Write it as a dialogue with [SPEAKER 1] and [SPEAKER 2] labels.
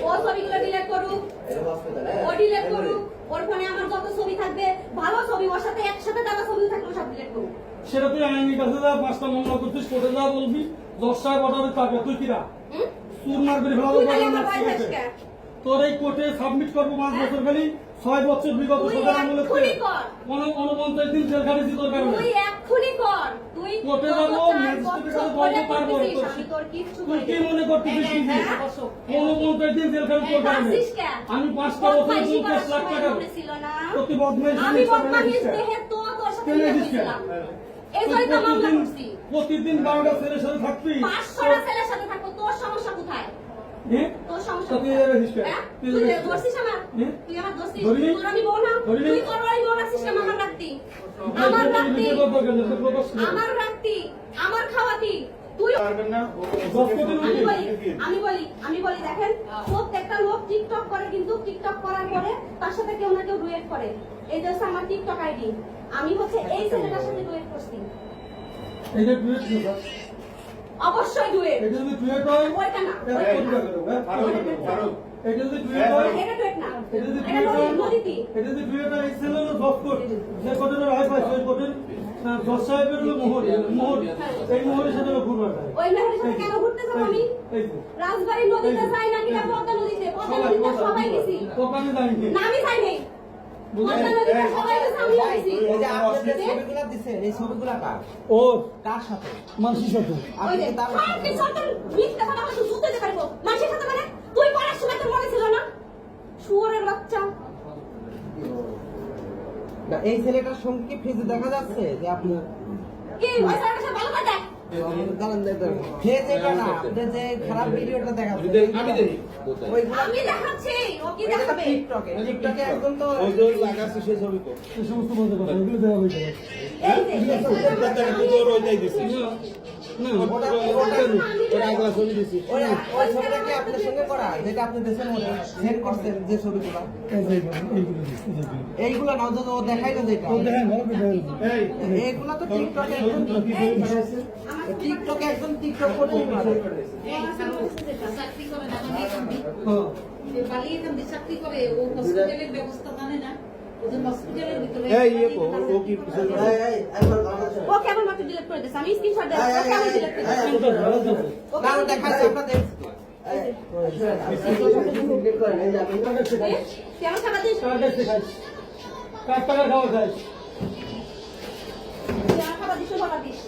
[SPEAKER 1] ও ছবিগুলো ডিলিট করুক, ও ডিলিট করুক। ওর ফোনে আমার যত ছবি থাকবে, ভালো ছবি, ওর সাথে একসাথে যারা ছবি থাকবে সব ডিলিট করুক।
[SPEAKER 2] সেটা তুই আইনি কাছে যা, 5টা মামলা করছিস, কোর্টে যা বলবি, 10 টাকা অর্ডারে পাবে। তুই কিরা চুর মারবি ভালো তোর এই কোর্টে সাবমিট করবো 5 বছর খালি 6 বছর বিগত সরকার আমলে অনবন্তের দিন জেল খাটিয়েছি তোর কারণে।
[SPEAKER 1] তুই এক্ষুনি কর, তুই
[SPEAKER 2] কোর্টে যাবো, ম্যাজিস্ট্রেটের কাছে বলবো, তারপরে তুই কি মনে করতেছিস? অনবন্তের দিন জেল খাটি তোর কারণে। আমি 5টা বছর 50 লাখ টাকা প্রতি বদমাইশ প্রতিদিন 12টা ছেলের সাথে থাকবি,
[SPEAKER 1] 500টা ছেলের সাথে থাকবো, তোর সমস্যা কোথায়? তোর সমস্যা
[SPEAKER 2] তুই
[SPEAKER 1] দোষিস আমার, তুই আমার দোষিস, তোর আমি বউ না, তুই করবারই বউ রাখছিস কেন? আমার রাখতি, আমার রাখতি, আমার রাখতি, আমার খাওয়াতি, তুই আমি বলি দেখেন, প্রত্যেকটা লোক টিকটক করে, কিন্তু টিকটক করার পরে তার সাথে কেউ না কেউ ডুয়েট করে। এই যে আমার টিকটক আইডি, আমি হচ্ছে এই ছেলেটার সাথে ডুয়েট করছি।
[SPEAKER 2] এটা ডুয়েট না,
[SPEAKER 1] অবশ্যই ডুয়েট।
[SPEAKER 2] এটা যদি ডুয়েট হয়
[SPEAKER 1] ওইটা না,
[SPEAKER 2] এটা যদি ডুয়েট হয়,
[SPEAKER 1] এটা ডুয়েট না,
[SPEAKER 2] এটা যদি
[SPEAKER 1] এটা নদীতি।
[SPEAKER 2] এটা যদি ডুয়েট হয়, এই ছেলে হলো জব কোর্ট, যে কোর্টের রায় পাইছে ওই কোর্টের জজ সাহেবের হলো মোহর, এই মোহরের সাথে ঘুরবা।
[SPEAKER 1] ওই মেহরের সাথে কেন ঘুরতে যাব আমি? রাজবাড়ী নদীতে যাই না, কিনা পদ্মা নদীতে? পদ্মা নদীতে সবাই গেছি,
[SPEAKER 2] ওখানে যাইনি,
[SPEAKER 1] না আমি যাই নাই। পদ্মা নদীতে সবাই গেছে, আমি গেছি।
[SPEAKER 3] এই যে আপনাদের ছবিগুলো দিছে, এই ছবিগুলো
[SPEAKER 2] ও
[SPEAKER 3] কার সাথে?
[SPEAKER 2] মানুষের সাথে।
[SPEAKER 1] ওই যে আপনি সরকার মিথ্যা কথা বলে জুতো দিতে পারবো মানুষের সাথে, মানে তুই পড়ার সময় তোর মনে ছিল না? শুয়োরের বাচ্চা।
[SPEAKER 3] না, এই ছেলেটার সঙ্গে কি ফেজে দেখা যাচ্ছে যে আপনি
[SPEAKER 1] কি ওই স্যারের সাথে ভালো কথা?
[SPEAKER 3] ফেজ এটা না, আপনি যে খারাপ ভিডিওটা দেখাচ্ছেন ওইগুলো
[SPEAKER 1] আমি দেখাচ্ছি, ও কি দেখাবে?
[SPEAKER 3] টিকটকে একদম তো
[SPEAKER 4] লাগাচ্ছে সেই ছবি তো
[SPEAKER 2] এই সমস্ত বলতে কথা এগুলো দেওয়া হয়েছে
[SPEAKER 1] এই যে
[SPEAKER 3] ওই ছবিটা কি আপনার সঙ্গে করা, যেটা আপনি দেশের মধ্যে সেন্ড করছেন যে ছবিগুলো, এইগুলো না, ও দেখাই না যেটা এইগুলো তো টিকটকে একদম টিকটক করতে পারে।
[SPEAKER 5] চাকরি করে না, পালিয়ে চাকরি করে, ও হসপিটালের ব্যবস্থা জানে না, ওদের হসপিটালের ভিতরে
[SPEAKER 1] ও কেমন মাত্র ডিলিট করে দিয়েছে, আমি স্ক্রিনশট দেব, ও কেমন ডিলিট করে দিয়েছে?
[SPEAKER 3] না, দেখাচ্ছে আপনাদের
[SPEAKER 1] কেমন খাবার দিস?
[SPEAKER 2] কার টাকার খাওয়া যায়?
[SPEAKER 1] কেমন খাবার দিস?